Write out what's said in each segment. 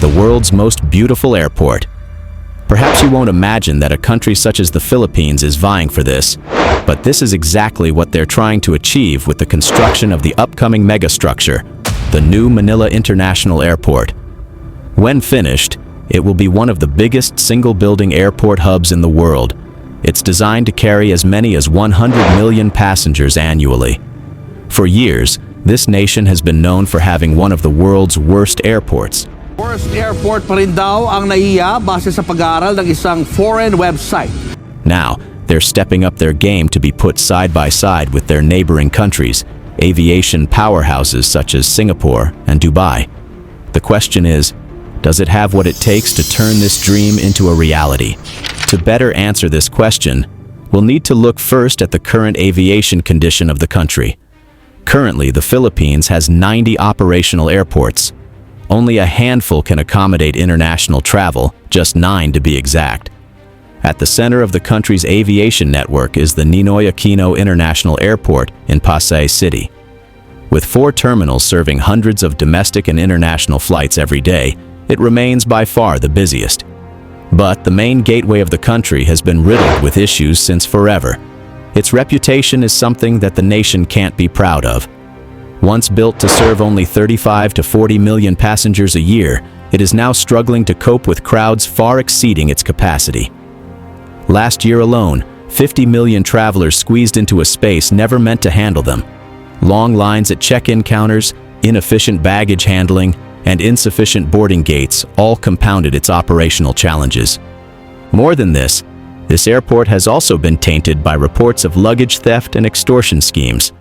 the world's most beautiful airport. Perhaps you won't imagine that a country such as the Philippines is vying for this, but this is exactly what they're trying to achieve with the construction of the upcoming megastructure, the new Manila International Airport. When finished, it will be one of the biggest single-building airport hubs in the world. It's designed to carry as many as 100 million passengers annually. For years, this nation has been known for having one of the world's worst airports. Worst airport pa rin daw ang naiya base sa pag-aaral ng isang foreign website. Now, they're stepping up their game to be put side by side with their neighboring countries, aviation powerhouses such as Singapore and Dubai. The question is, does it have what it takes to turn this dream into a reality? To better answer this question, we'll need to look first at the current aviation condition of the country. Currently, the Philippines has 90 operational airports. Only a handful can accommodate international travel, just 9 to be exact. At the center of the country's aviation network is the Ninoy Aquino International Airport in Pasay City. With 4 terminals serving hundreds of domestic and international flights every day, it remains by far the busiest. But the main gateway of the country has been riddled with issues since forever. Its reputation is something that the nation can't be proud of. Once built to serve only 35 to 40 million passengers a year, it is now struggling to cope with crowds far exceeding its capacity. Last year alone, 50 million travelers squeezed into a space never meant to handle them. Long lines at check-in counters, inefficient baggage handling, and insufficient boarding gates all compounded its operational challenges. More than this airport has also been tainted by reports of luggage theft and extortion schemes,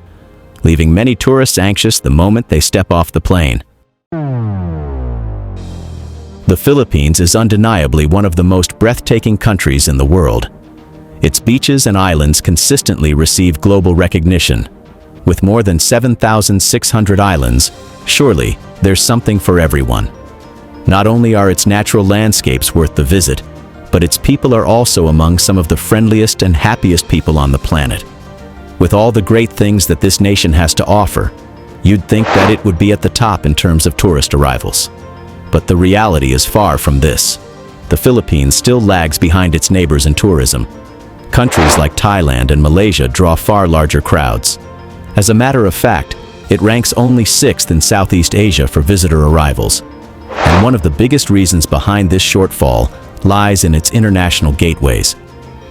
leaving many tourists anxious the moment they step off the plane. The Philippines is undeniably one of the most breathtaking countries in the world. Its beaches and islands consistently receive global recognition. With more than 7,600 islands, surely there's something for everyone. Not only are its natural landscapes worth the visit, but its people are also among some of the friendliest and happiest people on the planet. With all the great things that this nation has to offer, you'd think that it would be at the top in terms of tourist arrivals. But the reality is far from this. The Philippines still lags behind its neighbors in tourism. Countries like Thailand and Malaysia draw far larger crowds. As a matter of fact, it ranks only 6th in Southeast Asia for visitor arrivals. And one of the biggest reasons behind this shortfall lies in its international gateways.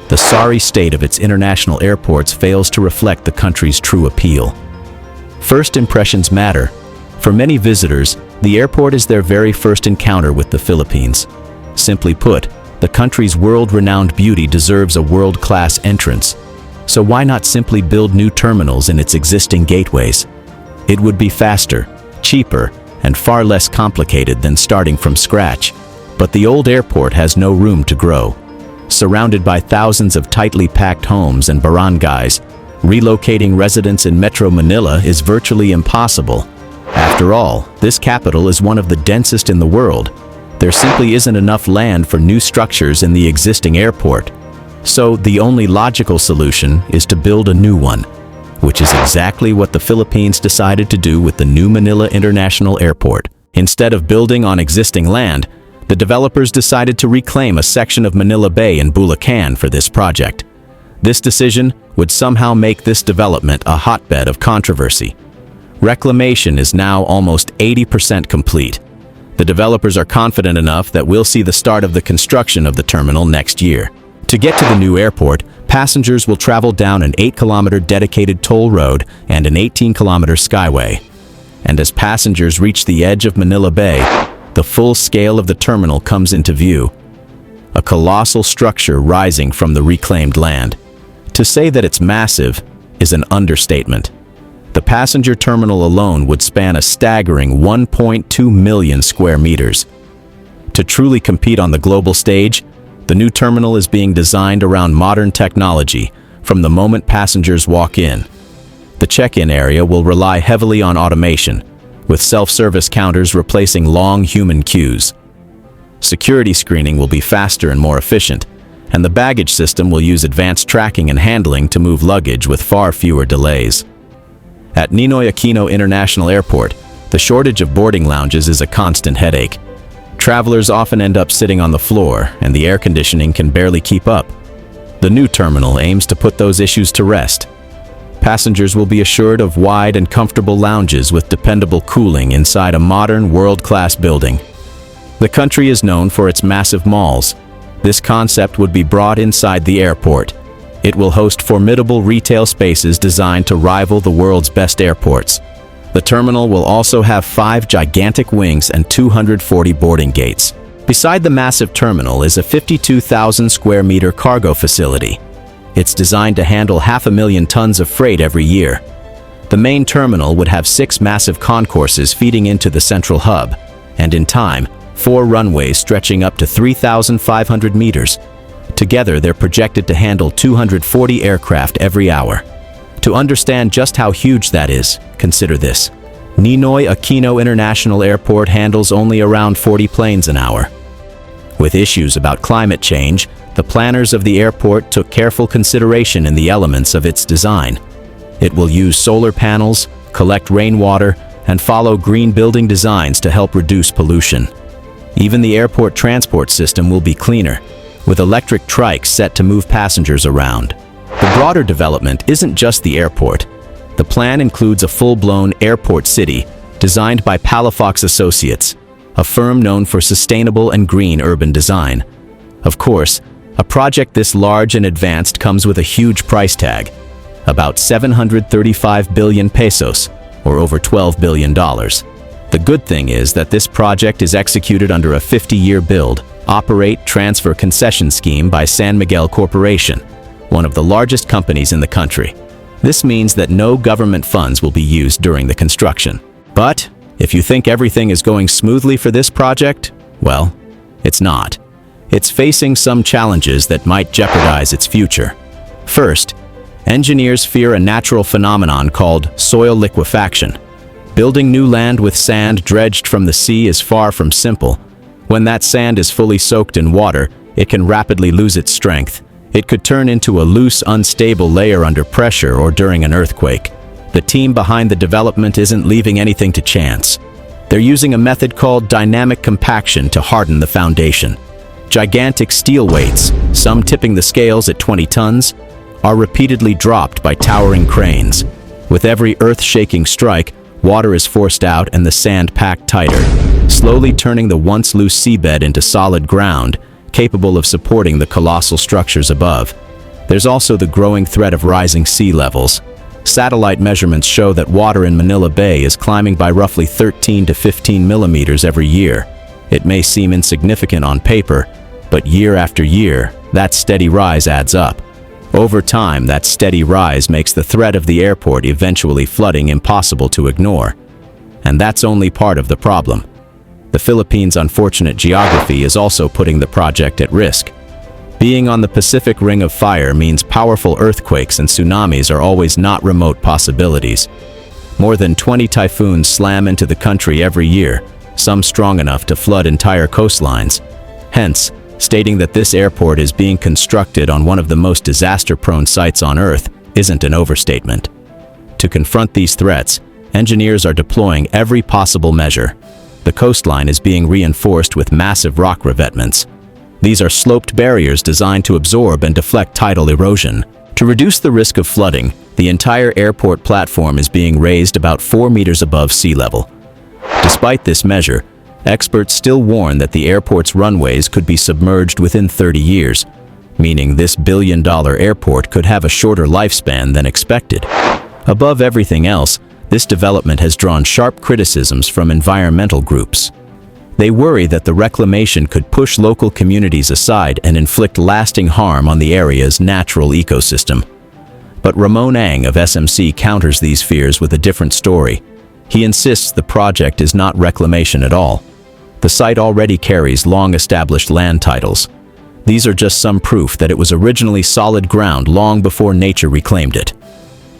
The sorry state of its international airports fails to reflect the country's true appeal. First impressions matter. For many visitors, the airport is their very first encounter with the Philippines. Simply put, the country's world-renowned beauty deserves a world-class entrance. So why not simply build new terminals in its existing gateways? It would be faster, cheaper, and far less complicated than starting from scratch. But the old airport has no room to grow. Surrounded by thousands of tightly packed homes and barangays, relocating residents in Metro Manila is virtually impossible. After all, this capital is one of the densest in the world. There simply isn't enough land for new structures in the existing airport. So the only logical solution is to build a new one, which is exactly what the Philippines decided to do with the new Manila International Airport. Instead of building on existing land, the developers decided to reclaim a section of Manila Bay in Bulacan for this project. This decision would somehow make this development a hotbed of controversy. Reclamation is now almost 80% complete. The developers are confident enough that we'll see the start of the construction of the terminal next year. To get to the new airport, passengers will travel down an 8-kilometer dedicated toll road and an 18-kilometer skyway. And as passengers reach the edge of Manila Bay, the full scale of the terminal comes into view. A colossal structure rising from the reclaimed land. To say that it's massive is an understatement. The passenger terminal alone would span a staggering 1.2 million square meters. To truly compete on the global stage, the new terminal is being designed around modern technology from the moment passengers walk in. The check-in area will rely heavily on automation, with self-service counters replacing long human queues. Security screening will be faster and more efficient, and the baggage system will use advanced tracking and handling to move luggage with far fewer delays. At Ninoy Aquino International Airport, the shortage of boarding lounges is a constant headache. Travelers often end up sitting on the floor, and the air conditioning can barely keep up. The new terminal aims to put those issues to rest. Passengers will be assured of wide and comfortable lounges with dependable cooling inside a modern, world-class building. The country is known for its massive malls. This concept would be brought inside the airport. It will host formidable retail spaces designed to rival the world's best airports. The terminal will also have 5 gigantic wings and 240 boarding gates. Beside the massive terminal is a 52,000 square meter cargo facility. It's designed to handle 500,000 tons of freight every year. The main terminal would have 6 massive concourses feeding into the central hub, and in time, 4 runways stretching up to 3,500 meters. Together, they're projected to handle 240 aircraft every hour. To understand just how huge that is, consider this. Ninoy Aquino International Airport handles only around 40 planes an hour. With issues about climate change, the planners of the airport took careful consideration in the elements of its design. It will use solar panels, collect rainwater, and follow green building designs to help reduce pollution. Even the airport transport system will be cleaner, with electric trikes set to move passengers around. The broader development isn't just the airport. The plan includes a full-blown airport city designed by Palafox Associates, a firm known for sustainable and green urban design. Of course, a project this large and advanced comes with a huge price tag, about 735 billion pesos, or over $12 billion. The good thing is that this project is executed under a 50-year build, operate, transfer concession scheme by San Miguel Corporation, one of the largest companies in the country. This means that no government funds will be used during the construction. But if you think everything is going smoothly for this project, well, it's not. It's facing some challenges that might jeopardize its future. First, engineers fear a natural phenomenon called soil liquefaction. Building new land with sand dredged from the sea is far from simple. When that sand is fully soaked in water, it can rapidly lose its strength. It could turn into a loose, unstable layer under pressure or during an earthquake. The team behind the development isn't leaving anything to chance. They're using a method called dynamic compaction to harden the foundation. Gigantic steel weights, some tipping the scales at 20 tons, are repeatedly dropped by towering cranes. With every earth-shaking strike, water is forced out and the sand packed tighter, slowly turning the once loose seabed into solid ground, capable of supporting the colossal structures above. There's also the growing threat of rising sea levels. Satellite measurements show that water in Manila Bay is climbing by roughly 13 to 15 millimeters every year. It may seem insignificant on paper, but year after year, that steady rise adds up. Over time, that steady rise makes the threat of the airport eventually flooding impossible to ignore. And that's only part of the problem. The Philippines' unfortunate geography is also putting the project at risk. Being on the Pacific Ring of Fire means powerful earthquakes and tsunamis are always not remote possibilities. More than 20 typhoons slam into the country every year, some strong enough to flood entire coastlines. Hence, stating that this airport is being constructed on one of the most disaster-prone sites on Earth isn't an overstatement. To confront these threats, engineers are deploying every possible measure. The coastline is being reinforced with massive rock revetments. These are sloped barriers designed to absorb and deflect tidal erosion. To reduce the risk of flooding, the entire airport platform is being raised about 4 meters above sea level. Despite this measure, experts still warn that the airport's runways could be submerged within 30 years, meaning this billion-dollar airport could have a shorter lifespan than expected. Above everything else, this development has drawn sharp criticisms from environmental groups. They worry that the reclamation could push local communities aside and inflict lasting harm on the area's natural ecosystem. But Ramon Ang of SMC counters these fears with a different story. He insists the project is not reclamation at all. The site already carries long-established land titles. These are just some proof that it was originally solid ground long before nature reclaimed it.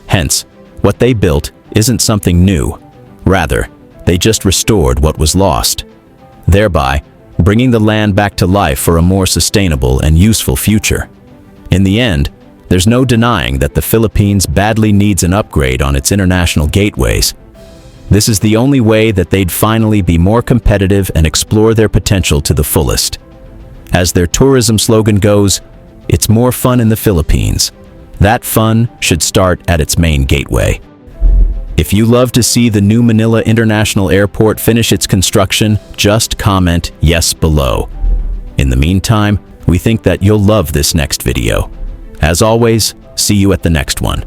Hence, what they built isn't something new. Rather, they just restored what was lost, thereby bringing the land back to life for a more sustainable and useful future. In the end, there's no denying that the Philippines badly needs an upgrade on its international gateways. This is the only way that they'd finally be more competitive and explore their potential to the fullest. As their tourism slogan goes, it's more fun in the Philippines. That fun should start at its main gateway. If you love to see the new Manila International Airport finish its construction, just comment yes below. In the meantime, we think that you'll love this next video. As always, see you at the next one.